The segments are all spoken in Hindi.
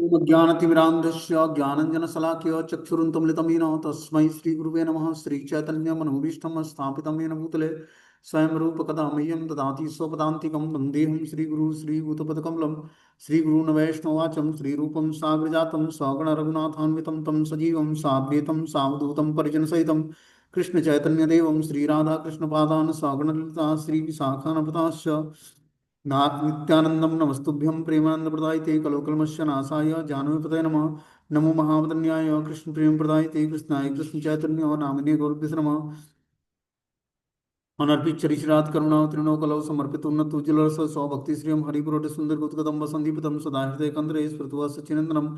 ज्ञानतिमिरान्धस्य ज्ञानञ्जनशलाकया चक्षुरुन्मीलितं येन तस्मै श्रीगुरुवे नमः। श्रीचैतन्यमनोभीष्टं स्थापितं येन भूतले स्वयं रूपकदा मह्यं ददाति स्वपदान्तिकं। वन्देऽहं श्रीगुरुं श्रीभूतपदकमलं श्रीगुरून् वैष्णवाचं श्रीरूपं साग्रजातं सगणरघुनाथान्वितं तं सजीवं साद्वैतं सावधूतं परिजनसहितं कृष्णचैतन्यदेवं श्रीराधाकृष्णपादान् सगणललिता श्रीविशाखान्विताश्च नित्यानंदम नमस्तुभ्यं प्रेमानंदप्रदायिते कलोकल्मषस्य नाशाय जानवीपतये नमः। नमो महावदन्याय कृष्ण प्रेम प्रदायिते कृष्णाय कृष्ण चैतन्य नामिने गौरभ्यस नमः। अनर्पित चरिश्रात करुणा तृणो कलौ समर्पित उन्नत उज्ज्वल सौभक्ति श्रियम हरिपुरोट सुंदर गुप्तकदम्ब संदीपितम सदा हृदय कंदरे स्फुर्तवा सच्चिनंदनम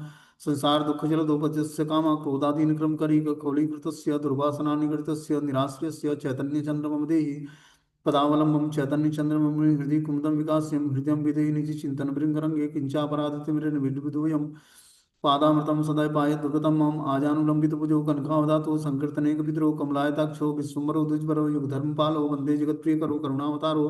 संसार दुःख जल दोपजस्य काम क्रोधादीन क्रम करी कौलीकृतस्य दुर्वासना निगृतस्य निराश्रयस्य चैतन्य चंद्रमम देहि पदावलंबम चैतन्य चंद्रमम हृदय कुमुदम विकास्यम हृदय विदेहि निज चिंतन भृंगरंगे किंचापराधितमिरन विद्युदोयम पादामृतम सदा पाय दुर्गतम मम आजानुलंबित भुजो कनकावदातो संकीर्तने कपितरो कमलायताक्षो विश्वम्बरो द्विजबरो युगधर्मपालो वंदे जगत्प्रियकरो करुणावतारो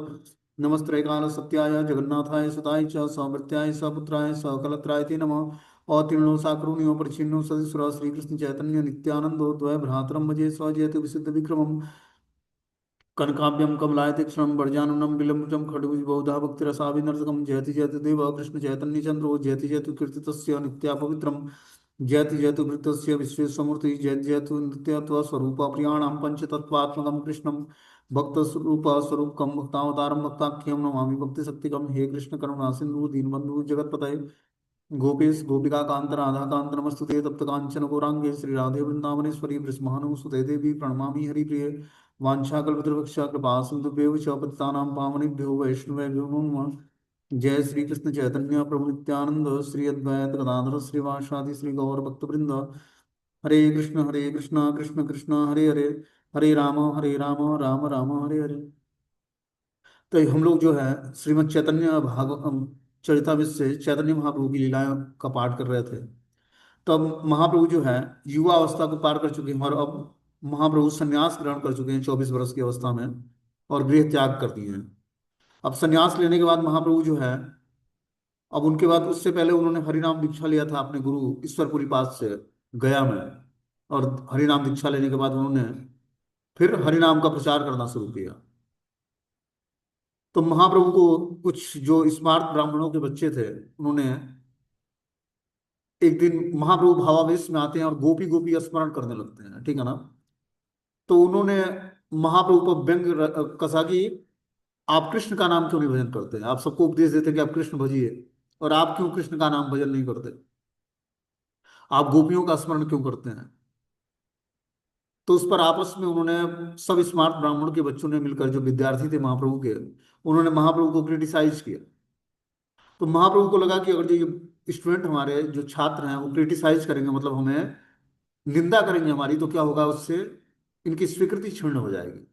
नमस्त्रैकाल सत्याय जगन्नाथाय सुताय च सौभृत्याय सपुत्राय सकलत्राय ते नमः। अतीर्णो साकरुण्यो परिच्छिन्नो सदसुरा श्रीकृष्ण चैतन्य नित्यानंदो द्वय भ्रातरम भजे स्वजयतु विशुद्ध विक्रमम् कनकाभ्यं कमलायतीक्ष्णं वर्जाननं विलम्बजं खड्गुजबहुधा भक्तिरसाविनर्तकं जयति जयति देव कृष्ण चैतन्यचन्द्रो जयति जयतु कीर्तितस्य नित्यापवित्रं जयति जयतु भृतस्य विश्वेशमूर्ति जयति जयतु नित्यत्वस्वरूपा प्रियाणां पञ्चतत्त्वात्मकं कृष्णं भक्तस्वरूपस्वरूपकं भक्तावतारं भक्ताख्यं नमामि भक्तिशक्तिकं। हे कृष्ण करुणा सिन्धु दीनबन्धु जगत्पतये गोपेश गोपिका कांत राधा कांत नमस्तुते तप्त कांचन गौरांगे श्री राधे वृंदावनेश्वरी वृषभानुसुते देवी प्रणमामि हरिप्रिये वाञ्छाकल्पतरुभ्यश्च कृपा सिन्धुभ्यो च पतितानां पावनेभ्यो वैष्णवेभ्यो नमो नमः। जय श्री कृष्ण चैतन्य प्रभु नित्यानंद श्री अद्वैत गदाधर श्रीवासादि श्री गौर भक्तवृंद। हरे कृष्ण कृष्ण कृष्ण हरे हरे हरे राम राम राम हरे हरे। तो हम लोग जो है श्रीमद् चैतन्य चरितामृत से चैतन्य महाप्रभु की लीलाओं का पाठ कर रहे थे। तो अब महाप्रभु जो है युवा अवस्था को पार कर चुके हैं और अब महाप्रभु संन्यास ग्रहण कर चुके हैं 24 वर्ष की अवस्था में और गृह त्याग कर दिए हैं। अब संन्यास लेने के बाद महाप्रभु जो है अब उनके बाद उससे पहले उन्होंने हरिनाम दीक्षा लिया था अपने गुरु ईश्वरपुरी पाद से गया में। और हरिनाम दीक्षा लेने के बाद उन्होंने फिर हरिनाम का प्रचार करना शुरू किया। तो महाप्रभु को कुछ जो स्मार्त ब्राह्मणों के बच्चे थे उन्होंने एक दिन महाप्रभु भावावेश में आते हैं और गोपी गोपी स्मरण करने लगते हैं, ठीक है ना। तो उन्होंने महाप्रभु पर व्यंग कसा कि आप कृष्ण का नाम क्यों नहीं भजन करते, आप सबको उपदेश देते हैं कि आप कृष्ण भजिए और आप क्यों कृष्ण का नाम भजन नहीं करते, आप गोपियों का स्मरण क्यों करते हैं। तो उस पर आपस में उन्होंने सब स्मार्ट ब्राह्मणों के बच्चों ने मिलकर जो विद्यार्थी थे महाप्रभु के उन्होंने महाप्रभु को क्रिटिसाइज किया। तो महाप्रभु को लगा कि अगर जो ये स्टूडेंट हमारे जो छात्र हैं वो क्रिटिसाइज करेंगे मतलब हमें निंदा करेंगे हमारी, तो क्या होगा उससे इनकी स्वीकृति क्षीण हो जाएगी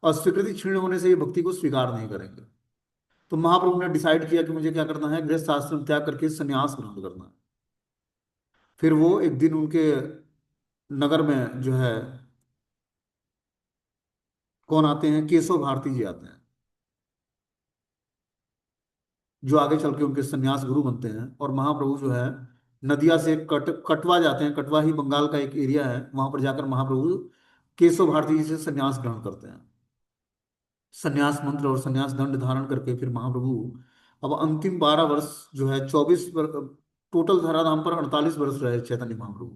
और स्वीकृति क्षीण होने से ये भक्ति को स्वीकार नहीं करेंगे। तो महाप्रभु ने डिसाइड किया कि मुझे क्या करना है, गृहस्थ आश्रम त्याग करके संन्यास ग्रहण करना है। फिर वो एक दिन उनके नगर में जो है कौन आते हैं, केशव भारती जी आते हैं जो आगे चल के उनके संन्यास गुरु बनते हैं। और महाप्रभु जो है नदिया से कटवा जाते हैं, कटवा ही बंगाल का एक एरिया है, वहां पर जाकर महाप्रभु केशव भारती जी से संन्यास ग्रहण करते हैं। संन्यास मंत्र और संन्यास दंड धारण करके फिर महाप्रभु अब अंतिम 12 वर्ष जो है 24 टोटल धराधाम पर 48 वर्ष रहे चैतन्य महाप्रभु,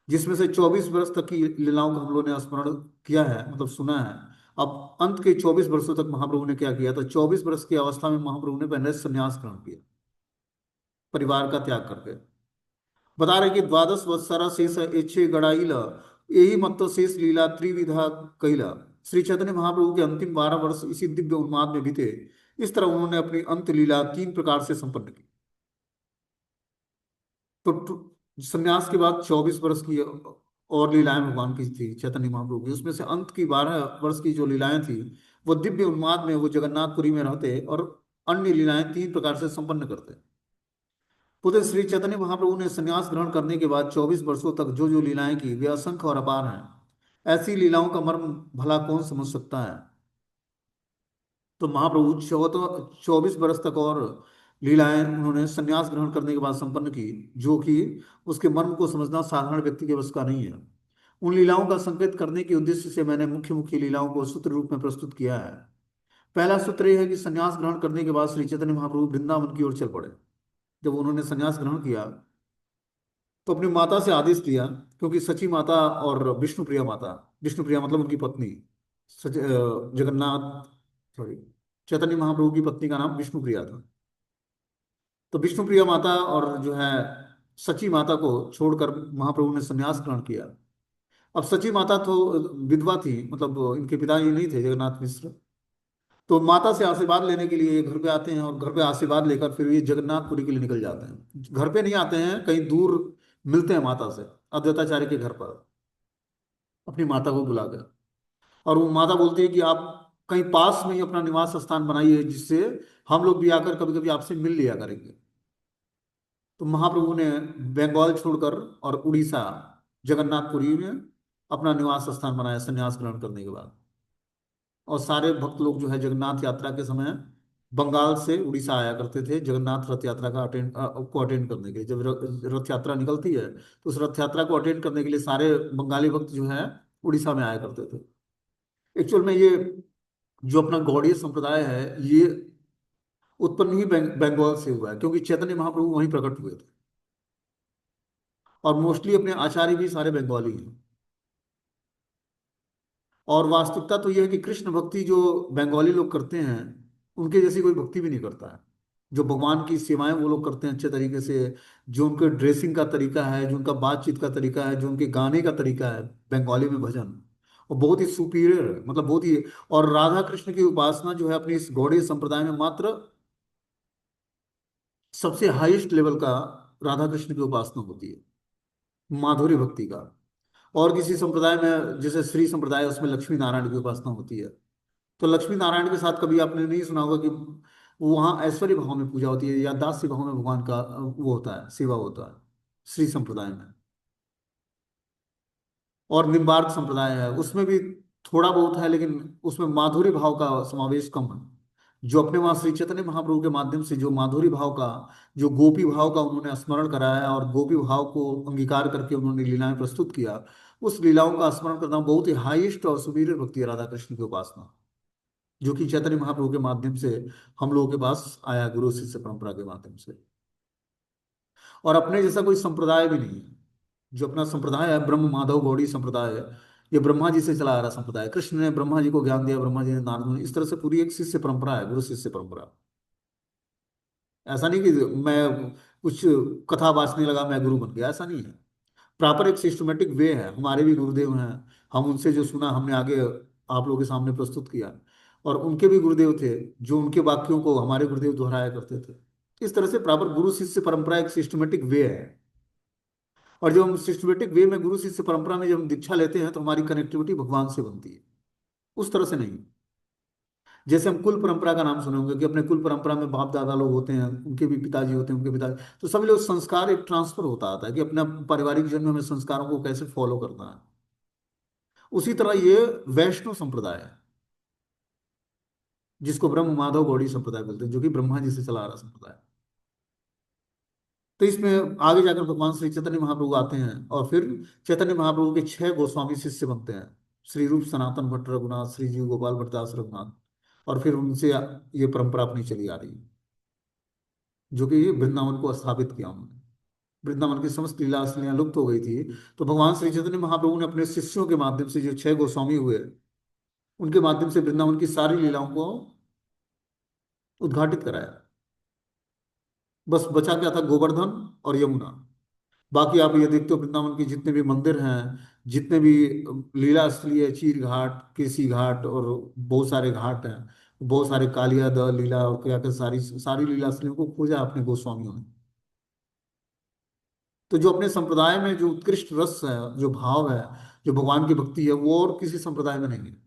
जिसमें से 24 वर्ष तक की लीलाओं को हम लोगों ने स्मरण किया है मतलब सुना है। अब अंत के 24 वर्षों तक महाप्रभु ने क्या किया, तो 24 वर्ष की अवस्था में महाप्रभु ने पहले संन्यास ग्रहण किया परिवार का त्याग करके। बता रहे कि 12 वत्सरा शेष एच्छे गड़ाइला यही मत शेष लीला त्रिविधा कैला। श्री चैतन्य महाप्रभु के अंतिम 12 वर्ष इसी दिव्य उन्माद में बीते। इस तरह उन्होंने अपनी अंत लीला 3 प्रकार से संपन्न की। तो संन्यास के बाद 24 वर्ष की और लीलाएं भगवान की थी चैतन्य महाप्रभु की, उसमें से अंत की 12 वर्ष की जो लीलाएं थी वो दिव्य उन्माद में वो जगन्नाथपुरी में रहते और अन्य लीलाएं 3 प्रकार से संपन्न करते। पुत्र श्री चैतन्य महाप्रभु ने संन्यास ग्रहण करने के बाद 24 वर्षों तक जो जो लीलाएं की वे असंख्य और अपार हैं। ऐसी लीलाओं का मर्म भला कौन समझ सकता है। तो महाप्रभु 24 वर्ष तक और लीलाएं उन्होंने संन्यास ग्रहण करने के बाद संपन्न की, जो कि उसके मर्म को समझना साधारण व्यक्ति के बस का नहीं है। उन लीलाओं का संकेत करने के उद्देश्य से मैंने मुख्य मुख्य लीलाओं को सूत्र रूप में प्रस्तुत किया है। पहला सूत्र यह है कि संन्यास ग्रहण करने के बाद श्री चैतन्य महाप्रभु वृंदावन की ओर चल पड़े। जब उन्होंने संन्यास ग्रहण किया तो अपनी माता से आदेश लिया, क्योंकि सची माता और विष्णुप्रिया माता, विष्णुप्रिया मतलब उनकी पत्नी, जगन्नाथ, सॉरी, चैतन्य महाप्रभु की पत्नी का नाम विष्णुप्रिया था। तो विष्णुप्रिया माता और जो है सची माता को छोड़कर महाप्रभु ने संन्यास ग्रहण किया। अब सची माता तो विधवा थी, मतलब इनके पिताजी नहीं थे जगन्नाथ मिश्र। तो माता से आशीर्वाद लेने के लिए ये घर पे आते हैं, और घर पे आशीर्वाद लेकर फिर ये जगन्नाथपुरी के लिए निकल जाते हैं। घर पे नहीं आते हैं, कहीं दूर मिलते हैं माता से, अद्वैताचार्य के घर पर अपनी माता को बुलाकर। और वो माता बोलती है कि आप कहीं पास में ही अपना निवास स्थान बनाइए, जिससे हम लोग भी आकर कभी कभी आपसे मिल लिया करेंगे। तो महाप्रभु ने बंगाल छोड़कर और उड़ीसा, जगन्नाथपुरी में अपना निवास स्थान बनाया संन्यास ग्रहण करने के बाद। और सारे भक्त लोग जो है जगन्नाथ यात्रा के समय बंगाल से उड़ीसा आया करते थे, जगन्नाथ रथ यात्रा को अटेंड करने के लिए। जब रथ यात्रा निकलती है तो उस रथ यात्रा को अटेंड करने के लिए सारे बंगाली भक्त जो है उड़ीसा में आया करते थे। एक्चुअल में ये जो अपना गौड़ीय संप्रदाय है, ये उत्पन्न ही बंगाल से हुआ है, क्योंकि चैतन्य महाप्रभु वहीं प्रकट हुए थे। और मोस्टली अपने आचार्य भी सारे बंगाली हैं। और वास्तविकता तो यह है कि कृष्ण भक्ति जो बंगाली लोग करते हैं, उनके जैसी कोई भक्ति भी नहीं करता है। जो भगवान की सेवाएं वो लोग करते हैं अच्छे तरीके से, जो उनके ड्रेसिंग का तरीका है, जो उनका बातचीत का तरीका है, जो उनके गाने का तरीका है बंगाली में भजन, वो बहुत ही सुपीरियर है, मतलब बहुत ही। और राधा कृष्ण की उपासना जो है अपनी इस गौड़ीय संप्रदाय में मात्र सबसे हाईएस्ट लेवल का राधा कृष्ण की उपासना होती है, माधुरी भक्ति का। और किसी संप्रदाय में, जैसे श्री संप्रदाय है, उसमें लक्ष्मी नारायण की उपासना होती है। तो लक्ष्मी नारायण के साथ कभी आपने नहीं सुना होगा कि वहाँ ऐश्वर्य भाव में पूजा होती है या दास्य भाव में भगवान का वो होता है, सेवा होता है श्री संप्रदाय में। और निम्बार्क संप्रदाय है, उसमें भी थोड़ा बहुत है, लेकिन उसमें माधुरी भाव का समावेश कम है। जो अपने वहाँ श्री चैतन्य महाप्रभु के माध्यम से जो माधुरी भाव का, जो गोपी भाव का उन्होंने स्मरण कराया और गोपी भाव को अंगीकार करके उन्होंने लीलाएं प्रस्तुत किया, उस लीलाओं का स्मरण करना बहुत ही हाईएस्ट और सुपीरियर भक्ति है राधा कृष्ण की उपासना, जो कि चैतन्य महाप्रभु के माध्यम से हम लोगों के पास आया, गुरु शिष्य परंपरा के माध्यम से। और अपने जैसा कोई संप्रदाय भी नहीं है। जो अपना संप्रदाय है ब्रह्म माधव गौड़ी संप्रदाय है, ये ब्रह्मा जी से चला आ रहा संप्रदाय है। कृष्ण ने ब्रह्मा जी को ज्ञान दिया, ब्रह्मा जी ने नारद मुनि, इस तरह से पूरी एक शिष्य परंपरा है, गुरु शिष्य परंपरा। ऐसा नहीं कि मैं कुछ कथा वाचने लगा मैं गुरु बन गया, ऐसा नहीं है। प्रॉपर एक सिस्टमेटिक वे है। हमारे भी गुरुदेव हैं, हम उनसे जो सुना हमने आगे आप लोगों के सामने प्रस्तुत किया। और उनके भी गुरुदेव थे, जो उनके वाक्यों को हमारे गुरुदेव दोहराया करते थे। इस तरह से प्रॉपर गुरु शिष्य परंपरा एक सिस्टमेटिक वे है। और जब हम सिस्टमेटिक वे में गुरु शिष्य परंपरा में जब हम दीक्षा लेते हैं तो हमारी कनेक्टिविटी भगवान से बनती है, उस तरह से नहीं। जैसे हम कुल परंपरा का नाम सुने होंगे कि अपने कुल परंपरा में बाप दादा लोग होते हैं, उनके भी पिताजी होते हैं, उनके पिताजी, तो सभी लोग संस्कार एक ट्रांसफर होता आता है कि अपना पारिवारिक जन्म में संस्कारों को कैसे फॉलो करना है। उसी तरह ये वैष्णव संप्रदाय है, जिसको ब्रह्म माधव गौड़ी संप्रदाय बोलते हैं, जो कि ब्रह्मा जी से चला आ रहा संप्रदाय है। तो इसमें आगे जाकर भगवान श्री चैतन्य महाप्रभु आते हैं, और फिर चैतन्य महाप्रभु के 6 गोस्वामी शिष्य बनते हैं, श्री रूप सनातन भट्ट रघुनाथ, श्री जीव गोपाल भट्टदास रघुनाथ। और फिर उनसे ये परंपरा अपनी चली आ रही है, जो कि वृंदावन को स्थापित किया उन्होंने। वृंदावन की समस्त लीला असलियां लुप्त हो गई थी, तो भगवान श्री चैतन्य महाप्रभु ने अपने शिष्यों के माध्यम से, जो 6 गोस्वामी हुए, उनके माध्यम से वृंदावन की सारी लीलाओं को उद्घाटित कराया। बस बचा क्या था, गोवर्धन और यमुना। बाकी आप ये देखते हो वृंदावन के जितने भी मंदिर हैं, जितने भी लीला स्थली है, चीर घाट, केसी घाट, और बहुत सारे घाट हैं, बहुत सारे कालिया द लीला और क्या क्या सारी सारी लीला स्थलियों को खोजा अपने गोस्वामियों ने। तो जो अपने संप्रदाय में जो उत्कृष्ट रस है, जो भाव है, जो भगवान की भक्ति है, वो और किसी संप्रदाय में नहीं है।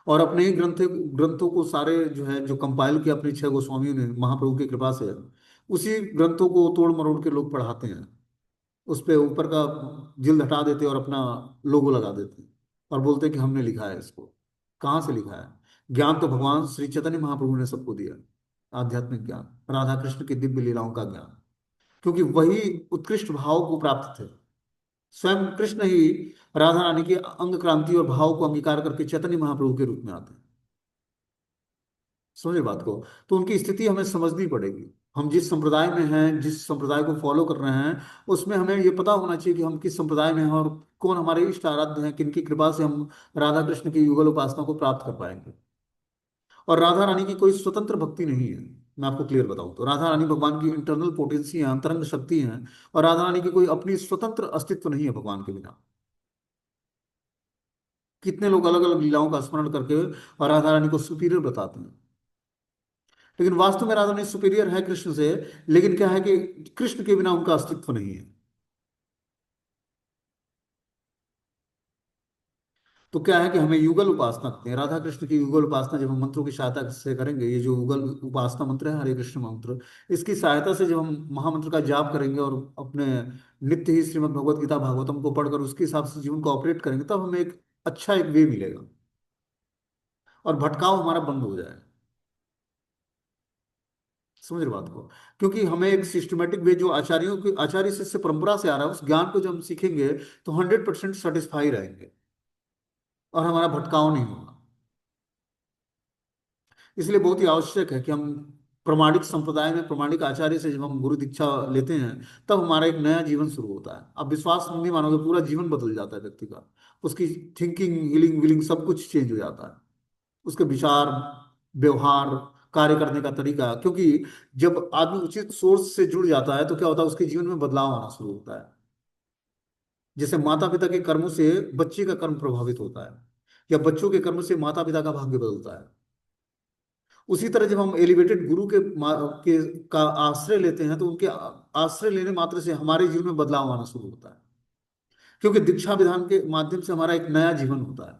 और अपने ही ग्रंथों को सारे जो है जो कंपाइल किया अपने 6 गोस्वामियों ने महाप्रभु की कृपा से, उसी ग्रंथों को तोड़ मरोड़ के लोग पढ़ाते हैं। उस पे ऊपर का जिल्द हटा देते और अपना लोगो लगा देते और बोलते कि हमने लिखा है इसको। कहाँ से लिखा है? ज्ञान तो भगवान श्री चैतन्य महाप्रभु ने सबको दिया। आध्यात्मिक ज्ञान, राधा कृष्ण की दिव्य लीलाओं का ज्ञान, क्योंकि वही उत्कृष्ट भाव को प्राप्त थे। स्वयं कृष्ण ही राधा रानी की अंग क्रांति और भाव को अंगीकार करके चैतन्य महाप्रभु के रूप में आते हैं। समझे बात को? तो उनकी स्थिति हमें समझनी पड़ेगी। हम जिस संप्रदाय में हैं, जिस संप्रदाय को फॉलो कर रहे हैं, उसमें हमें ये पता होना चाहिए कि हम किस संप्रदाय में हैं और कौन हमारे इष्ट आराध्य हैं, किनकी कृपा से हम राधा कृष्ण की युगल उपासना को प्राप्त कर पाएंगे। और राधा रानी की कोई स्वतंत्र भक्ति नहीं है। मैं आपको क्लियर बताऊं तो राधा रानी भगवान की इंटरनल पोटेंसी है, अंतरंग शक्ति है। और राधा रानी की कोई अपनी स्वतंत्र अस्तित्व नहीं है भगवान के बिना। कितने लोग अलग अलग लीलाओं का स्मरण करके और राधा रानी को सुपीरियर बताते हैं, लेकिन वास्तव में राधा रानी सुपीरियर है कृष्ण से। लेकिन क्या है कि कृष्ण के बिना उनका अस्तित्व नहीं है। तो क्या है कि हमें युगल उपासना करते हैं, राधा कृष्ण की युगल उपासना जब हम मंत्रों की सहायता से करेंगे, ये जो युगल उपासना मंत्र है हरे कृष्ण मंत्र, इसकी सहायता से जब हम महामंत्र का जाप करेंगे और अपने नित्य ही श्रीमद् भगवत गीता भागवतम को पढ़कर उसके हिसाब से जीवन को ऑपरेट करेंगे, तब हमें एक अच्छा एक वे मिलेगा और भटकाव हमारा बंद हो जाएगा। समझ रहे बात को? क्योंकि हमें एक सिस्टमेटिक वे जो आचार्यों की आचार्य शिष्य परंपरा से आ रहा है, उस ज्ञान को जब हम सीखेंगे तो 100% सेटिस्फाई रहेंगे और हमारा भटकाव नहीं होगा। इसलिए बहुत ही आवश्यक है कि हम प्रमाणिक संप्रदाय में प्रमाणिक आचार्य से जब हम गुरु दीक्षा लेते हैं, तब हमारा एक नया जीवन शुरू होता है। अब विश्वास नहीं मानोगे, पूरा जीवन बदल जाता है व्यक्ति का। उसकी थिंकिंग हीलिंग विलिंग सब कुछ चेंज हो जाता है, उसके विचार, व्यवहार, कार्य करने का तरीका। क्योंकि जब आदमी उचित सोर्स से जुड़ जाता है तो क्या होता है, उसके जीवन में बदलाव आना शुरू होता है। जैसे माता पिता के कर्मों से बच्चे का कर्म प्रभावित होता है, या बच्चों के कर्म से माता पिता का भाग्य बदलता है। उसी तरह जब हम एलिवेटेड गुरु के का आश्रय लेते हैं, तो उनके आश्रय लेने मात्र से हमारे जीवन में बदलाव आना शुरू होता है। क्योंकि दीक्षा विधान के माध्यम से हमारा एक नया जीवन होता है।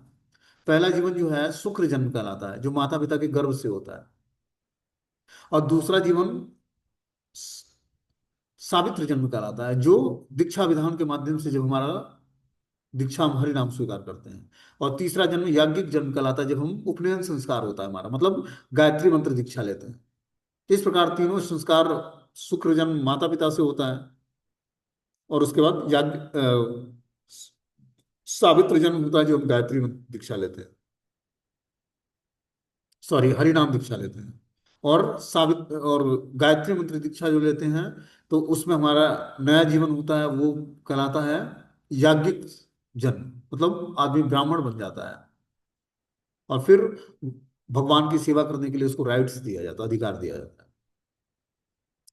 पहला जीवन जो है शुक्र जन्म कहलाता है, जो माता पिता के गर्भ से होता है। और दूसरा जीवन स- सावित्र जन्म कहलाता है, जो दीक्षा विधान के माध्यम से जब हमारा दीक्षा हम हरि नाम स्वीकार करते हैं। और तीसरा जन्म याज्ञिक जन्म कहलाता है, जब हम उपनयन संस्कार होता है हमारा, मतलब गायत्री मंत्र दीक्षा लेते हैं। इस प्रकार तीनों संस्कार शुक्र जन्म माता पिता से होता है, और उसके बाद याज्ञ सावित्र जन्म होता है, जो हम गायत्री मंत्र दीक्षा लेते हैं, सॉरी हरि नाम दीक्षा लेते हैं। और सावित और गायत्री मंत्र दीक्षा जो लेते हैं, तो उसमें हमारा नया जीवन होता है, वो कहलाता है याज्ञिक जन्म। मतलब आदमी ब्राह्मण बन जाता है, और फिर भगवान की सेवा करने के लिए उसको राइट्स दिया जाता है, अधिकार दिया जाता है।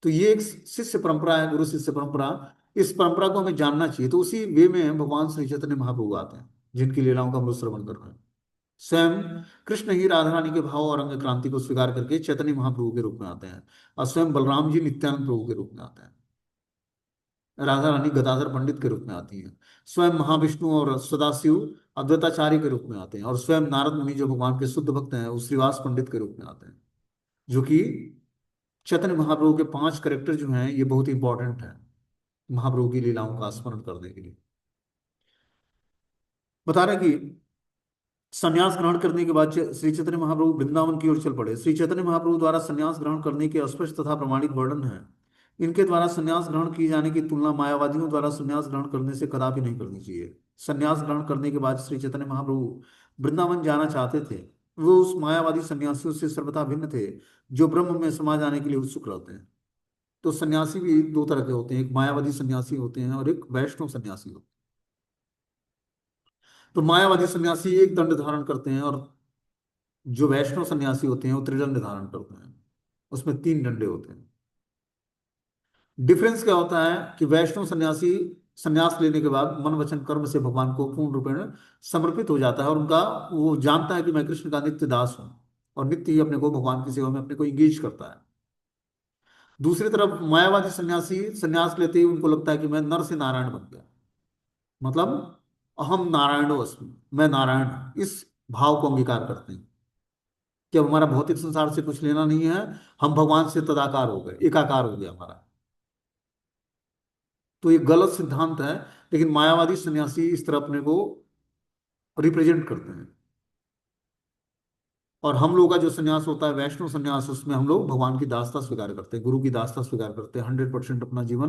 तो ये एक शिष्य परंपरा है, गुरु शिष्य परंपरा। इस परंपरा को हमें जानना चाहिए। तो उसी वे में भगवान श्री चैतन्य महाप्रभु आते हैं, जिनकी लीलाओं का हम लोग श्रवण कर रहे हैं। स्वयं कृष्ण ही राधा रानी के भाव और अंग क्रांति को स्वीकार करके चैतन्य महाप्रभु के रूप में आते हैं। और स्वयं बलराम जी नित्यानंद प्रभु के रूप में आते हैं। राधा रानी गदाधर पंडित के रूप में आती हैं। स्वयं महाविष्णु और सदाशिव अद्वैताचार्य के रूप में आते हैं। और स्वयं नारद मुनि जो भगवान के शुद्ध भक्त हैं, वो श्रीवास पंडित के रूप में आते हैं। जो कि चैतन्य महाप्रभु के 5 करेक्टर जो हैं, ये बहुत इंपॉर्टेंट है महाप्रभु की लीलाओं का स्मरण करने के लिए। बता रहे कि संन्यास ग्रहण करने के बाद श्री चैतन्य महाप्रभु वृंदावन की ओर चल पड़े। श्री चैतन्य महाप्रभु द्वारा संन्यास ग्रहण करने के स्पष्ट तथा प्रमाणिक वर्णन है। इनके द्वारा संन्यास ग्रहण किए जाने की तुलना मायावादियों द्वारा संन्यास ग्रहण करने से कदापि नहीं करनी चाहिए। संन्यास ग्रहण करने के बाद श्री चैतन्य महाप्रभु वृंदावन जाना चाहते थे। वो उस मायावादी सन्यासियों से सर्वथा भिन्न थे, जो ब्रह्म में समा जाने के लिए उत्सुक रहते हैं। तो सन्यासी भी दो तरह के होते हैं, एक मायावादी सन्यासी होते हैं और एक वैष्णव सन्यासी होते हैं। तो मायावादी सन्यासी एक दंड धारण करते हैं, और जो वैष्णव सन्यासी होते हैं वो त्रिदंड धारण करते हैं। उसमें 3 डंडे होते हैं। डिफरेंस क्या होता है कि वैष्णव सन्यासी संन्यास लेने के बाद मन वचन कर्म से भगवान को पूर्ण रूपेण समर्पित हो जाता है, और उनका वो जानता है कि मैं कृष्ण का नित्य दास हूँ, और नित्य ही अपने को भगवान की सेवा में अपने को इंगेज करता है। दूसरी तरफ मायावादी सन्यासी संन्यास लेते ही उनको लगता है कि मैं नर से नारायण बन गया, मतलब अहम नारायणो अस्मि, मैं नारायण हूं। इस भाव को अंगीकार करते हैं कि अब हमारा भौतिक संसार से कुछ लेना नहीं है, हम भगवान से तदाकार हो गए, एकाकार हो गया हमारा। तो ये गलत सिद्धांत है, लेकिन मायावादी सन्यासी इस तरह अपने को रिप्रेजेंट करते हैं। और हम लोग का जो संन्यास होता है वैष्णव संन्यास, उसमें हम लोग भगवान की दासता स्वीकार करते हैं, गुरु की दासता स्वीकार करते हैं, 100% अपना जीवन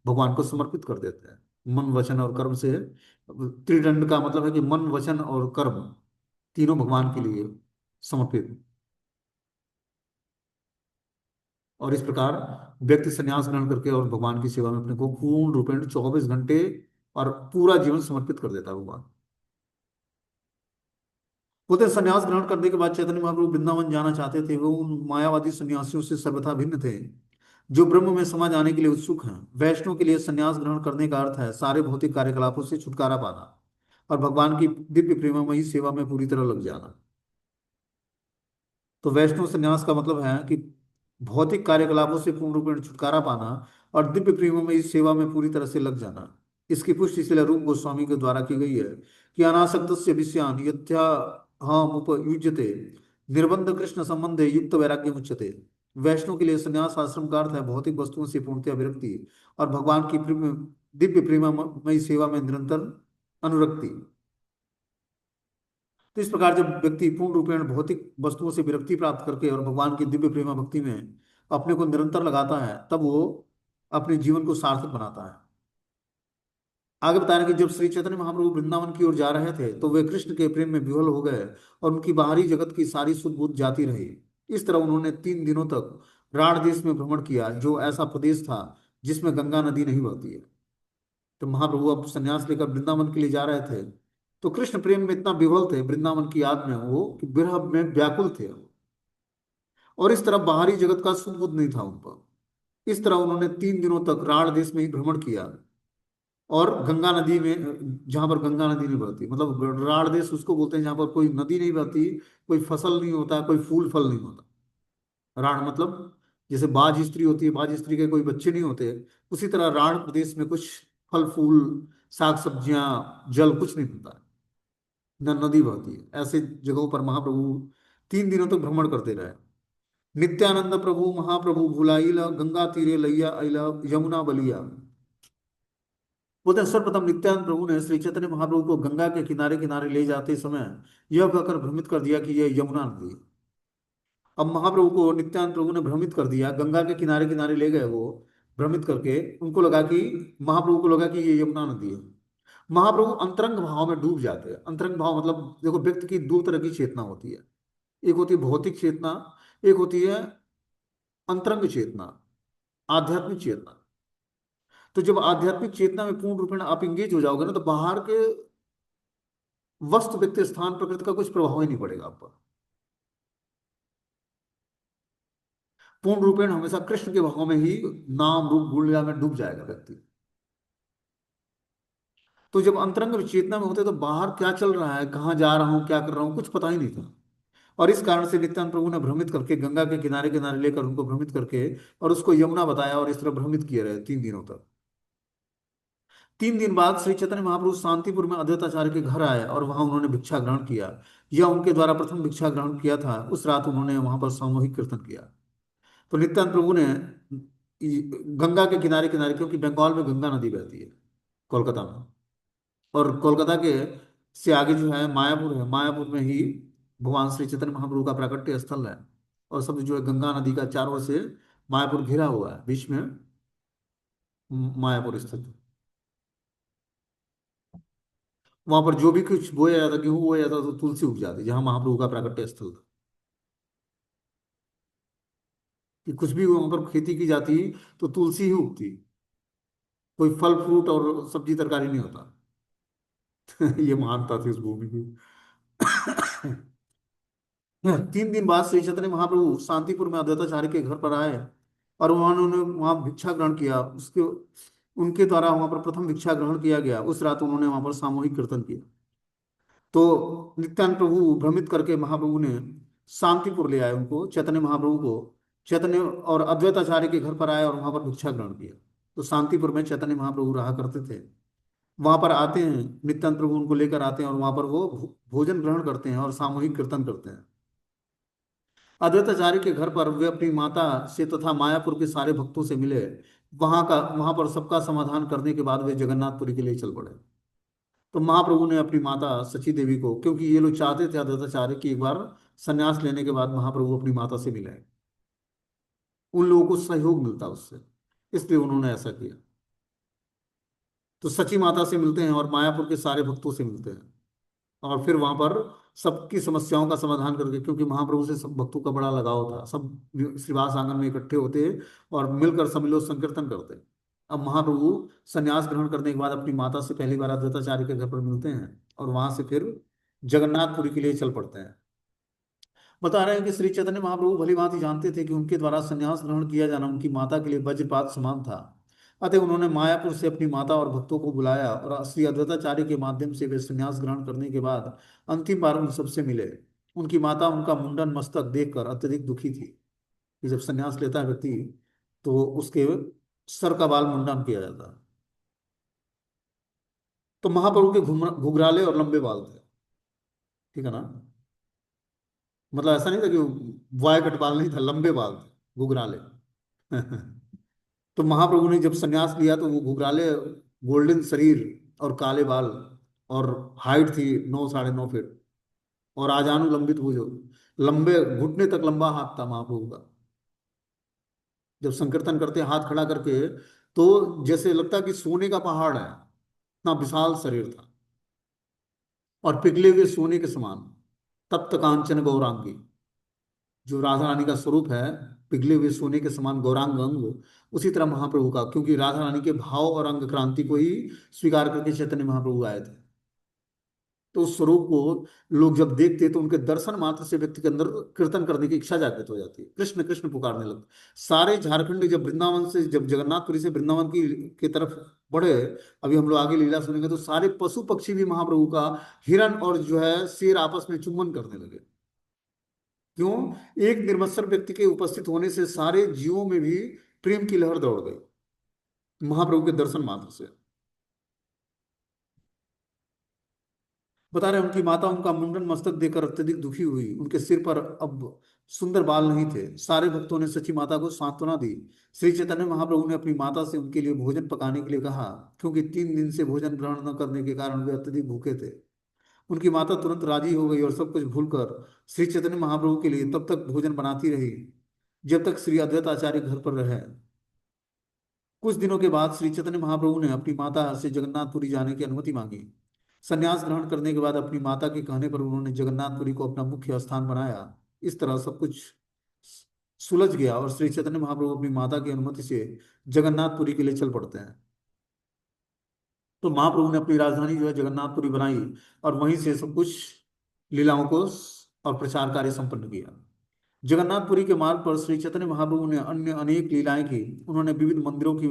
भगवान को समर्पित कर देते हैं, मन वचन और कर्म से। त्रिदंड का मतलब है कि मन वचन और कर्म तीनों भगवान के लिए समर्पित। और इस प्रकार व्यक्ति संन्यास ग्रहण करके और भगवान की सेवा में अपने को पूर्ण रूपेण 24 घंटे और पूरा जीवन समर्पित कर देता है भगवान। बोलते हैं, संन्यास ग्रहण करने के बाद चैतन्य महाप्रभु वृंदावन जाना चाहते थे। वो उन मायावादी सन्यासियों से सर्वथा भिन्न थे जो ब्रह्म में समा जाने के लिए उत्सुक हैं। वैष्णव के लिए संन्यास ग्रहण करने का अर्थ है सारे भौतिक कार्यकलापों से छुटकारा पाना और भगवान की दिव्य प्रेममयी सेवा में पूरी तरह लग जाना। तो वैष्णव संन्यास का मतलब है कि भौतिक कार्यकलापों से पूर्ण रूपेण छुटकारा पाना और दिव्य प्रेमों में इस सेवा में पूरी तरह से लग जाना। इसकी पुष्टि इसलिए रूप गोस्वामी के द्वारा की गई है कि अनासक्त विषयान यथ्या हम उपयुज्यते निर्बंध कृष्ण संबंधे युक्त वैराग्य मुच्यते। वैष्णव के लिए संन्यास आश्रम का अर्थ है भौतिक वस्तुओं से पूर्णतया विरक्ति और भगवान की दिव्य प्रेममयी सेवा में निरंतर अनुरक्ति। तो इस प्रकार जब व्यक्ति पूर्ण रूपेण भौतिक वस्तुओं से विरक्ति प्राप्त करके और भगवान की दिव्य प्रेमा भक्ति में अपने को निरंतर लगाता है, तब वो अपने जीवन को सार्थक बनाता है। आगे बता रहे हैं कि जब श्री चैतन्य महाप्रभु वृंदावन की ओर जा रहे थे तो वे कृष्ण के प्रेम में विह्वल हो गए और उनकी बाहरी जगत की सारी सुध बुध जाती रही। इस तरह उन्होंने 3 दिनों तक राढ़ देश में भ्रमण किया, जो ऐसा प्रदेश था जिसमें गंगा नदी नहीं बहती है। तो महाप्रभु अब संन्यास लेकर वृंदावन के लिए जा रहे थे, तो कृष्ण प्रेम में इतना विह्वल थे वृंदावन की याद में वो कि विरह में व्याकुल थे। और इस तरह बाहरी जगत का सुध बुध नहीं था उन पर। इस तरह उन्होंने 3 दिनों तक राढ़ देश में ही भ्रमण किया और गंगा नदी में, जहां पर गंगा नदी नहीं बहती, मतलब राढ़ देश उसको बोलते हैं जहां पर कोई नदी नहीं बहती, कोई फसल नहीं होता, कोई फूल फल नहीं होता। राढ़ मतलब जैसे बाज स्त्री होती है, बाज स्त्री के कोई बच्चे नहीं होते, उसी तरह राढ़ प्रदेश में कुछ फल फूल, साग सब्जियां, जल कुछ नहीं होता, न नदी बहती है। ऐसे जगहों पर महाप्रभु 3 दिनों तक भ्रमण करते रहे। नित्यानंद प्रभु महाप्रभु भुलाइला गंगा तीरे लैया अइला यमुना बलिया। बोलते हैं, सर्वप्रथम नित्यानंद प्रभु ने श्री चैतन्य महाप्रभु को गंगा के किनारे किनारे ले जाते समय यह कहकर भ्रमित कर दिया कि यह यमुना नदी है। अब महाप्रभु को नित्यानंद प्रभु ने भ्रमित कर दिया, गंगा के किनारे किनारे ले गए वो, भ्रमित करके उनको लगा कि, महाप्रभु को लगा कि ये यमुना नदी है। महाप्रभु अंतरंग भाव में डूब जाते हैं। अंतरंग भाव मतलब देखो, व्यक्ति की दो तरह की चेतना होती है। एक होती है भौतिक चेतना, एक होती है अंतरंग चेतना, आध्यात्मिक चेतना। तो जब आध्यात्मिक चेतना में पूर्ण रूप में आप इंगेज हो जाओगे ना, तो बाहर के वस्तु व्यक्ति स्थान प्रकृति का कुछ प्रभाव ही नहीं पड़ेगा आप पर। पूर्ण रूपेण हमेशा कृष्ण के भाव में ही नाम रूप गुण लीला में डूब जाएगा व्यक्ति। तो जब अंतरंग चेतना में होते तो बाहर क्या चल रहा है, कहाँ जा रहा हूँ, क्या कर रहा हूँ, कुछ पता ही नहीं था। और इस कारण से नित्यानंद प्रभु ने भ्रमित करके गंगा के किनारे किनारे लेकर उनको भ्रमित करके और उसको यमुना बताया और इस तरह भ्रमित किए रहे 3 दिनों तक। 3 दिन बाद श्री चैतन्य महाप्रभु शांतिपुर में अद्वैताचार्य के घर आए और वहां उन्होंने भिक्षा ग्रहण किया। यह उनके द्वारा प्रथम भिक्षा ग्रहण किया था। उस रात उन्होंने वहां पर सामूहिक कीर्तन किया। तो नित्यानंद प्रभु ने गंगा के किनारे किनारे, क्योंकि बंगाल में गंगा नदी बहती है, कोलकाता में, और कोलकाता के से आगे जो है मायापुर है, मायापुर में ही भगवान श्री चैतन्य महाप्रभु का प्राकट्य स्थल है। और सब जो है गंगा नदी का चारों ओर से मायापुर घिरा हुआ है, बीच में मायापुर स्थित। वहां पर जो भी कुछ बोया जाता, गेहूं बोया जाता, तो तुलसी उग जाती, जहां महाप्रभु का प्राकट्य स्थल था। कि कुछ भी वहां पर खेती की जाती तो तुलसी ही उगती, कोई फल फ्रूट और सब्जी तरकारी नहीं होता। ये मानता थी उस भूमि की। 3 दिन बाद श्री चैतन्य महाप्रभु शांतिपुर में अद्वैताचार्य के घर पर आए और उन्होंने वहां भिक्षा ग्रहण किया। उसके उनके द्वारा वहां पर प्रथम भिक्षा ग्रहण किया गया। उस रात उन्होंने वहां पर सामूहिक कीर्तन किया। तो नित्यानंद प्रभु भ्रमित करके महाप्रभु ने शांतिपुर ले आए उनको, चैतन्य महाप्रभु को। चैतन्य और अद्वैताचार्य के घर पर आए और वहां पर भिक्षा ग्रहण किया। तो शांतिपुर में चैतन्य महाप्रभु रहा करते थे। वहां पर आते हैं नित्यानंद प्रभु, उनको लेकर आते हैं और वहां पर वो भोजन ग्रहण करते हैं और सामूहिक कीर्तन करते हैं। अद्वैताचार्य के घर पर वे अपनी माता से तथा मायापुर के सारे भक्तों से मिले। वहां पर सबका समाधान करने के बाद वे जगन्नाथपुरी के लिए चल पड़े। तो महाप्रभु ने अपनी माता सची देवी को, क्योंकि ये लोग चाहते थे अद्वैताचार्य की एक बार संन्यास लेने के बाद महाप्रभु अपनी माता से मिले। उन लोगों को सहयोग मिलता उससे, इसलिए उन्होंने ऐसा किया। तो सची माता से मिलते हैं और मायापुर के सारे भक्तों से मिलते हैं, और फिर वहां पर सबकी समस्याओं का समाधान करके, क्योंकि महाप्रभु से सब भक्तों का बड़ा लगाव था, सब श्रीवास आंगन में इकट्ठे होते और मिलकर सम्मिलित संकीर्तन करते। अब महाप्रभु संन्यास ग्रहण करने के बाद अपनी माता से पहली बार अद्वैताचार्य के घर पर मिलते हैं, और वहां से फिर जगन्नाथपुरी के लिए चल पड़ते हैं। बता रहे हैं कि श्री चैतन्य महाप्रभु भली भांति जानते थे कि उनके द्वारा संन्यास ग्रहण किया जाना उनकी माता के लिए वज्रपात समान था। अतः उन्होंने मायापुर से अपनी माता और भक्तों को बुलाया, और श्री अद्वैताचार्य के माध्यम से वे संन्यास ग्रहण करने के बाद अंतिम बार उन सबसे मिले। उनकी माता उनका मुंडन मस्तक देखकर अत्यधिक दुखी थी, कि जब संन्यास लेता है व्यक्ति तो उसके सर का बाल मुंडन किया जाता है। तो महाप्रभु के घुघराले और लंबे बाल थे, ठीक है ना, मतलब ऐसा नहीं था कि वाय कट बाल नहीं था, लंबे बाल थे, घुघराले। तो महाप्रभु ने जब संन्यास लिया तो वो घुघराले, गोल्डन शरीर और काले बाल, और हाइट थी 9 साढ़े 9 फीट, और आजानु लंबित भुज, लंबे घुटने तक लंबा हाथ था महाप्रभु का। जब संकीर्तन करते हैं हाथ खड़ा करके, तो जैसे लगता कि सोने का पहाड़ है, इतना विशाल शरीर था, और पिघले हुए सोने के समान, तप्त कांचन गौरांगी, जो राधा रानी का स्वरूप है, पिघले हुए सोने के समान गौरांग अंग, उसी तरह महाप्रभु का, क्योंकि राधा रानी के भाव और अंग क्रांति को ही स्वीकार करके चैतन्य महाप्रभु आए थे। तो उस स्वरूप को लोग जब देखते तो उनके दर्शन मात्र से व्यक्ति के अंदर कीर्तन करने की इच्छा जागृत हो जाती है, कृष्ण कृष्ण पुकारने लगते। सारे झारखंड जब वृंदावन से, जब जगन्नाथपुरी से वृंदावन की तरफ बढ़े, अभी हम लोग आगे लीला सुनेंगे, तो सारे पशु पक्षी भी महाप्रभु का, हिरण और जो है शेर आपस में चुम्बन करने लगे। क्यों? एक निर्मत्सर व्यक्ति के उपस्थित होने से सारे जीवों में भी प्रेम की लहर दौड़ गई महाप्रभु के दर्शन मात्र से। बता रहे हैं, उनकी माता उनका मुंडन मस्तक देकर अत्यधिक दुखी हुई। उनके सिर पर अब सुंदर बाल नहीं थे। सारे भक्तों ने सची माता को सांत्वना दी। श्री चैतन्य महाप्रभु ने अपनी माता से उनके लिए भोजन पकाने के लिए कहा, क्योंकि 3 दिन से भोजन ग्रहण न करने के कारण वे अत्यधिक भूखे थे। उनकी माता तुरंत राजी हो गई और सब कुछ भूलकर श्री चैतन्य महाप्रभु के लिए तब तक भोजन बनाती रही जब तक श्री अद्वैत आचार्य घर पर रहे। कुछ दिनों के बाद श्री चैतन्य महाप्रभु ने अपनी माता से जगन्नाथपुरी जाने की अनुमति मांगी। संन्यास ग्रहण करने के बाद अपनी माता के कहने पर उन्होंने जगन्नाथपुरी को अपना मुख्य स्थान बनाया। इस तरह सब कुछ सुलझ गया और श्री चैतन्य महाप्रभु अपनी माता की अनुमति से जगन्नाथपुरी के लिए चल पड़ते हैं। तो महाप्रभु ने अपनी राजधानी जो है जगन्नाथपुरी बनाई, और वहीं से सब कुछ लीलाओं को और प्रचार कार्य संपन्न किया। जगन्नाथपुरी के मार्ग पर श्री चैतन्य महाप्रभु ने अन्य अनेक लीलाएं की। उन्होंने विविध मंदिरों की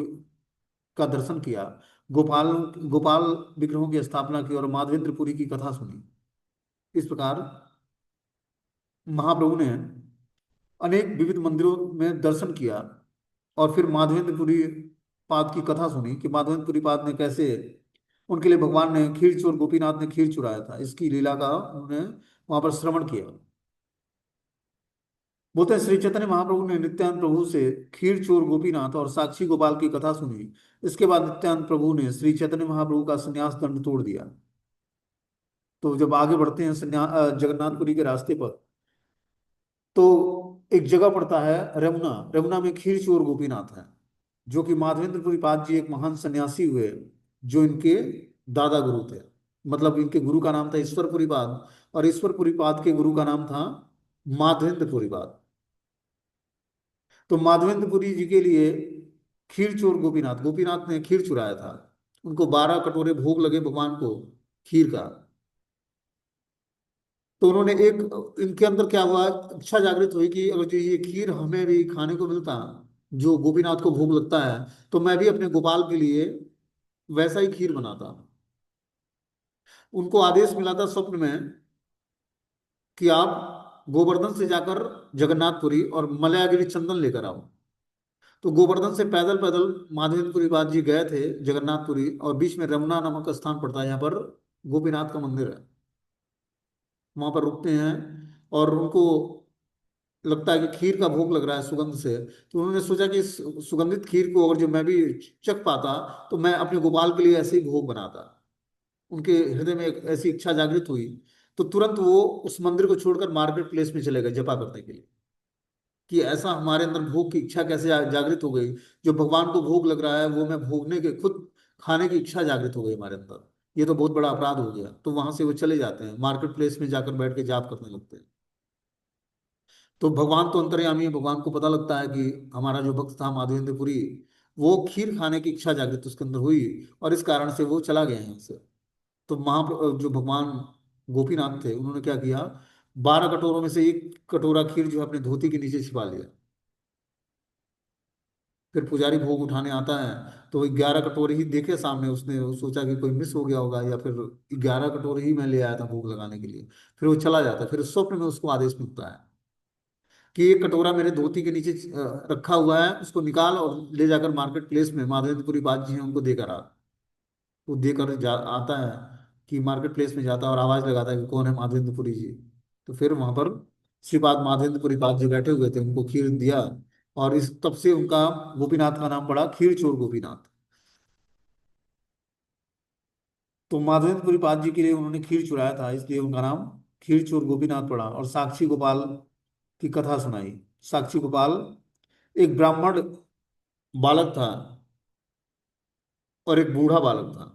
का दर्शन किया, गोपाल गोपाल विग्रहों की स्थापना की, और माधवेंद्रपुरी की कथा सुनी। इस प्रकार महाप्रभु ने अनेक विविध मंदिरों में दर्शन किया, और फिर माधवेंद्रपुरी पाद की कथा सुनी कि माधवेंद्रपुरी पाद ने कैसे, उनके लिए भगवान ने खीर चोर गोपीनाथ ने खीर चुराया था, इसकी लीला का उन्होंने वहां पर श्रवण किया। बोलते हैं श्री चैतन्य महाप्रभु ने नित्यानंद प्रभु से खीर चोर गोपीनाथ और साक्षी गोपाल की कथा सुनी। इसके बाद नित्यानंद प्रभु ने श्री चैतन्य महाप्रभु का संन्यास दंड तोड़ दिया। तो जब आगे बढ़ते हैं जगन्नाथपुरी के रास्ते पर, तो एक जगह पड़ता है रमुना। रमुना में खीर चोर गोपीनाथ है, जो कि माधवेंद्रपुरी पाद जी एक महान सन्यासी हुए, जो इनके दादा गुरु थे। मतलब इनके गुरु का नाम था ईश्वरपुरी पाद, और ईश्वरपुरी पाद के गुरु का नाम था माधवेंद्रपुरी पाद। तो माधवेंद्रपुरी जी के लिए खीर चोर गोपीनाथ, गोपीनाथ ने खीर चुराया था। उनको 12 कटोरे भोग लगे भगवान को खीर का। तो उन्होंने एक, इनके अंदर क्या हुआ, इच्छा जागृत हुई कि अगर जो ये खीर हमें भी खाने को मिलता जो गोपीनाथ को भोग लगता है, तो मैं भी अपने गोपाल के लिए वैसा ही खीर बनाता। उनको आदेश मिला था स्वप्न में कि आप गोवर्धन से जाकर जगन्नाथपुरी और मलयागिरी चंदन लेकर आओ। तो गोवर्धन से पैदल पैदल माधवेंद्रपुरी पाद जी गए थे जगन्नाथपुरी, और बीच में रमना नामक स्थान पड़ता है, यहाँ पर गोपीनाथ का मंदिर है। वहां पर रुकते हैं, और उनको लगता है कि खीर का भोग लग रहा है सुगंध से। तो उन्होंने सोचा कि इस सुगंधित खीर को अगर जो मैं भी चख पाता, तो मैं अपने गोपाल के लिए ऐसे ही भोग बनाता। उनके हृदय में एक ऐसी इच्छा जागृत हुई। तो तुरंत वो उस मंदिर को छोड़कर मार्केट प्लेस में चले गए जपा करने के लिए, कि ऐसा हमारे अंदर भोग की इच्छा कैसे जागृत हो गई। जो भगवान को भोग लग रहा है वो मैं भोगने के खुद खाने की इच्छा जागृत हो गई हमारे अंदर। ये तो बहुत बड़ा अपराध हो गया। तो वहां से वो चले जाते हैं, मार्केट प्लेस में जाकर बैठ के जाप करने लगते हैं। तो भगवान तो अंतर्यामी है, भगवान को पता लगता है कि हमारा जो भक्त था माधवेंद्रपुरी, वो खीर खाने की इच्छा जागृत उसके अंदर हुई, और इस कारण से वो चला गया यहाँ से। तो जो भगवान गोपीनाथ थे उन्होंने क्या किया, 12 कटोरों में से एक कटोरा खीर जो है अपने धोती के नीचे छिपा लिया। फिर पुजारी भोग उठाने आता है, तो 11 कटोरे ही देखे सामने, उसने सोचा कि कोई मिस हो गया होगा, या फिर 11 कटोरे ही मैं ले आया था भोग लगाने के लिए। फिर वो चला जाता है, फिर स्वप्न में उसको आदेश मिलता है कि एक कटोरा मेरे धोती के नीचे रखा हुआ है, उसको निकाल और ले जाकर मार्केट प्लेस में माधवेंद्रपुरी बात जी हैं उनको देकर आ। वो देकर आता है, कि मार्केट प्लेस में जाता है और आवाज लगाता है कि कौन है, माधवेंद्रपुरी जी। तो फिर वहां पर श्रीपाद माधवेंद्रपुरी पाद जी बैठे हुए थे, उनको खीर दिया, और इस तब से उनका गोपीनाथ का नाम पड़ा खीर चोर गोपीनाथ। तो माधवेंद्रपुरी पाद जी के लिए उन्होंने खीर चुराया था, इसलिए उनका नाम खीर चोर गोपीनाथ पड़ा। और साक्षी गोपाल की कथा सुनाई। साक्षी गोपाल एक ब्राह्मण बालक था, और एक बूढ़ा बालक था।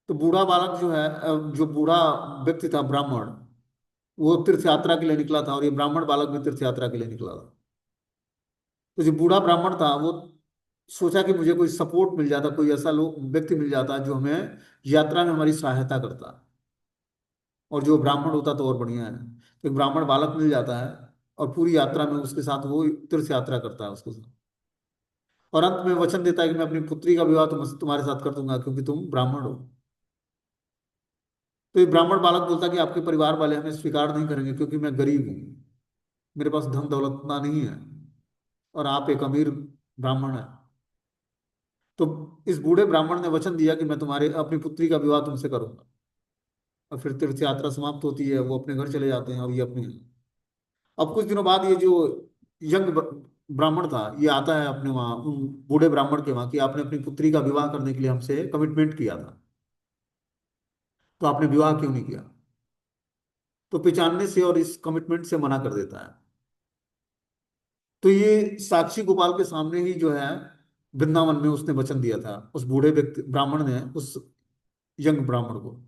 तो बूढ़ा बालक जो है, जो बूढ़ा व्यक्ति था ब्राह्मण, वो तीर्थ यात्रा के लिए निकला था, और ये ब्राह्मण बालक भी तीर्थ यात्रा के लिए निकला था। तो जो बूढ़ा ब्राह्मण था वो सोचा कि मुझे कोई सपोर्ट मिल जाता, कोई ऐसा लोग व्यक्ति मिल जाता जो हमें यात्रा में हमारी सहायता करता, और जो ब्राह्मण होता तो और बढ़िया है। तो एक ब्राह्मण बालक मिल जाता है, और पूरी यात्रा में उसके साथ वो तीर्थ यात्रा करता है उसके साथ। और अंत में वचन देता है कि मैं अपनी पुत्री का विवाह तुम्हारे साथ कर दूंगा, क्योंकि तुम ब्राह्मण हो। तो ये ब्राह्मण बालक बोलता है कि आपके परिवार वाले हमें स्वीकार नहीं करेंगे, क्योंकि मैं गरीब हूँ, मेरे पास धन दौलत उतना नहीं है, और आप एक अमीर ब्राह्मण है। तो इस बूढ़े ब्राह्मण ने वचन दिया कि मैं तुम्हारे अपनी पुत्री का विवाह तुमसे करूंगा। और फिर तीर्थ यात्रा समाप्त होती है, वो अपने घर चले जाते हैं, और ये अपने। अब कुछ दिनों बाद ये जो यंग ब्राह्मण था, ये आता है अपने वहाँ उन बूढ़े ब्राह्मण के वहाँ, कि आपने अपनी पुत्री का विवाह करने के लिए हमसे कमिटमेंट किया था, तो आपने विवाह क्यों नहीं किया। तो पहचानने से और इस कमिटमेंट से मना कर देता है। तो ये साक्षी गोपाल के सामने ही जो है वृंदावन में उसने वचन दिया था, उस बूढ़े व्यक्ति ब्राह्मण ने उस यंग ब्राह्मण को।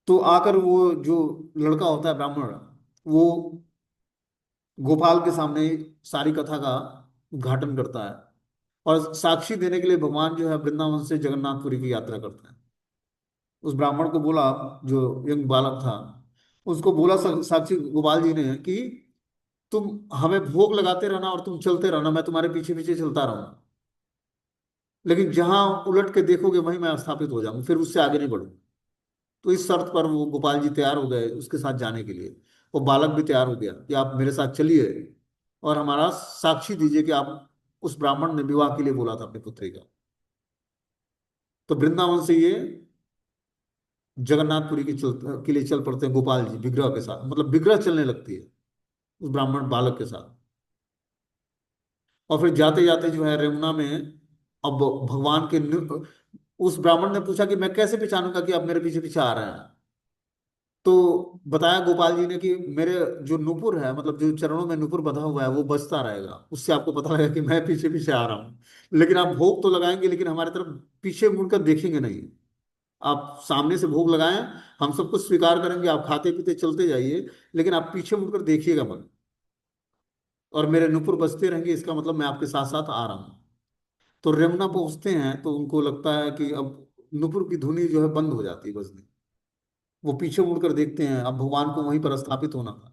तो आकर वो जो लड़का होता है ब्राह्मण, वो गोपाल के सामने सारी कथा का उद्घाटन करता है, और साक्षी देने के लिए भगवान जो है वृंदावन से जगन्नाथपुरी की यात्रा करते हैं। उस ब्राह्मण को बोला, जो यंग बालक था, उसको बोला साक्षी गोपाल जी ने कि तुम हमें भोग लगाते रहना, और तुम चलते रहना, मैं तुम्हारे पीछे पीछे चलता रहूंगा, लेकिन जहां उलट के देखोगे वहीं मैं स्थापित हो जाऊंगा, फिर उससे आगे नहीं बढ़ूंगा। तो इस शर्त पर वो गोपाल जी तैयार हो गए उसके साथ जाने के लिए। वो बालक भी तैयार हो गया कि आप मेरे साथ चलिए, और हमारा साक्षी दीजिए कि आप उस ब्राह्मण ने विवाह के लिए बोला था अपनी पुत्री का। तो वृंदावन से ये जगन्नाथपुरी के लिए चल पड़ते हैं गोपाल जी विग्रह के साथ, मतलब विग्रह चलने लगती है उस ब्राह्मण बालक के साथ। और फिर जाते जाते जो है यमुना में, अब भगवान के उस ब्राह्मण ने पूछा कि मैं कैसे पहचानूंगा कि आप मेरे पीछे पीछे आ रहे हैं। तो बताया गोपाल जी ने कि मेरे जो नुपुर है, मतलब जो चरणों में नुपुर बंधा हुआ है, वो बजता रहेगा, उससे आपको पता लगेगा कि मैं पीछे पीछे आ रहा हूँ। लेकिन आप भोग तो लगाएंगे, लेकिन हमारी तरफ पीछे मुड़कर देखेंगे नहीं। आप सामने से भोग लगाएं, हम सब कुछ स्वीकार करेंगे, आप खाते पीते चलते जाइए, लेकिन आप पीछे मुड़कर देखिएगा मत। और मेरे नुपुर बजते रहेंगे, इसका मतलब मैं आपके साथ साथ आ रहा हूँ। तो रेमुना पहुंचते हैं तो उनको लगता है कि अब नुपुर की धुनी जो है बंद हो जाती है बजनी। वो पीछे मुड़कर देखते हैं, अब भगवान को वहीं पर स्थापित होना था।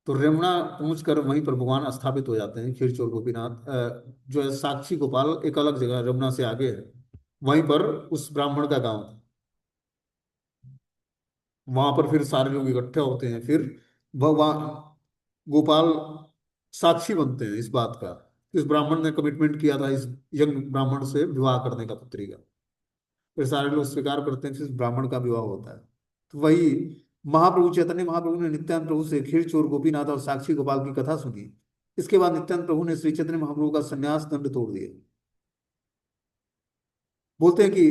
तो रेमुना पहुंचकर वहीं पर भगवान स्थापित हो जाते हैं, खीरचोर गोपीनाथ। जो है साक्षी गोपाल एक अलग जगह रेमुना से आगे है, वहीं पर उस ब्राह्मण का गांव था। वहां पर फिर सारे लोग इकट्ठे होते हैं, फिर भगवान गोपाल साक्षी बनते हैं इस बात का, इस ब्राह्मण ने कमिटमेंट किया था इस यंग ब्राह्मण से विवाह करने का पुत्री का। फिर सारे लोग स्वीकार करते हैं, फिर ब्राह्मण का विवाह होता है। तो वही महाप्रभु चैतन्य महाप्रभु ने नित्यानंद प्रभु से खीर चोर गोपीनाथ और साक्षी गोपाल की कथा सुनी। इसके बाद नित्यानंद प्रभु ने श्री चैतन्य महाप्रभु का संन्यास दंड तोड़ दिया। बोलते हैं कि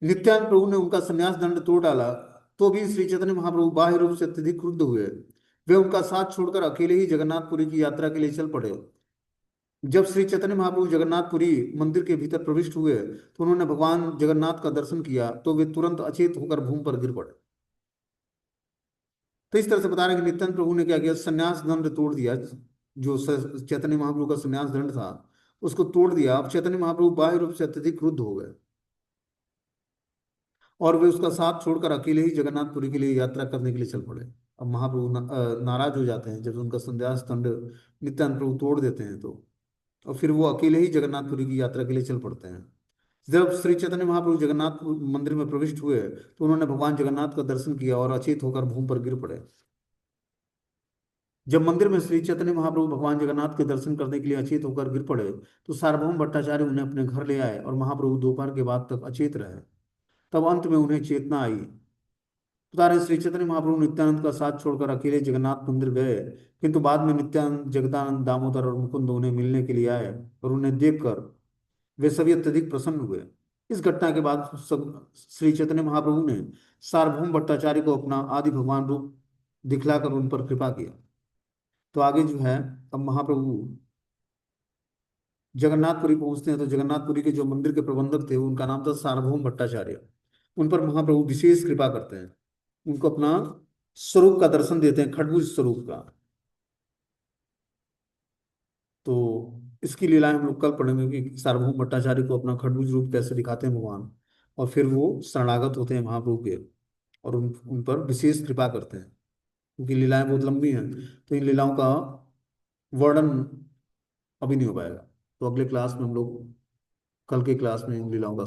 नित्यानंद प्रभु ने उनका संन्यास दंड तोड़ डाला, तो भी श्री चैतन्य महाप्रभु बाह्य रूप से अत्यधिक क्रुद्ध हुए। वे उनका साथ छोड़कर अकेले ही जगन्नाथपुरी की यात्रा के लिए चल पड़े। जब श्री चैतन्य महाप्रभु जगन्नाथपुरी मंदिर के भीतर प्रविष्ट हुए तो उन्होंने भगवान जगन्नाथ का दर्शन किया, तो वे तुरंत अचेत होकर भूमि पर गिर पड़े। तो इस तरह से बता रहे हैं कि नित्यानंद प्रभु ने क्या किया, संन्यास दंड तोड़ दिया। जो चैतन्य महाप्रभु का संन्यास दंड था उसको तोड़ दिया। अब चैतन्य महाप्रभु बाह्य रूप से अत्यधिक क्रुद्ध हो गए और वे उसका साथ छोड़कर अकेले ही जगन्नाथपुरी के लिए यात्रा करने के लिए चल पड़े। अब महाप्रभु नाराज हो जाते हैं जब उनका संन्यास दंड नित्यानंद प्रभु तोड़ देते हैं तो, और फिर वो अकेले ही जगन्नाथपुरी की यात्रा के लिए चल पड़ते हैं। जब श्री चैतन्य महाप्रभु जगन्नाथ मंदिर में प्रविष्ट हुए तो उन्होंने भगवान जगन्नाथ का दर्शन किया और अचेत होकर भूमि पर गिर पड़े। जब मंदिर में श्री चैतन्य महाप्रभु भगवान जगन्नाथ के दर्शन करने के लिए अचेत होकर गिर पड़े तो सार्वभौम भट्टाचार्य उन्हें अपने घर ले आए और महाप्रभु दोपहर के बाद तक अचेत रहे। तब अंत में उन्हें चेतना आई। बता रहे हैं, श्री चैतन्य महाप्रभु नित्यानंद का साथ छोड़कर अकेले जगन्नाथ मंदिर गए, किंतु बाद में नित्यानंद, जगदानंद, दामोदर और मुकुंद उन्हें मिलने के लिए आए और उन्हें देखकर वे सभी अत्यधिक प्रसन्न हुए। इस घटना के बाद सब श्री चैतन्य महाप्रभु ने सार्वभौम भट्टाचार्य को अपना आदि भगवान रूप दिखलाकर उन पर कृपा किया। तो आगे जो है, अब महाप्रभु जगन्नाथपुरी पहुंचते हैं तो जगन्नाथपुरी के जो मंदिर के प्रबंधक थे उनका नाम था सार्वभौम भट्टाचार्य। उन पर महाप्रभु विशेष कृपा करते हैं, उनको अपना स्वरूप का दर्शन देते हैं, खडभुज स्वरूप का। तो इसकी लीलाएं हम लोग कल पढ़ेंगे कि सार्वभौम भट्टाचार्य को अपना खडभुज रूप कैसे दिखाते हैं भगवान, और फिर वो शरणागत होते हैं महाप्रभु के और उन पर विशेष कृपा करते हैं। क्योंकि लीलाएं बहुत लंबी हैं तो इन लीलाओं का वर्णन अभी नहीं हो पाएगा। तो अगले क्लास में हम लोग, कल के क्लास में इन लीलाओं का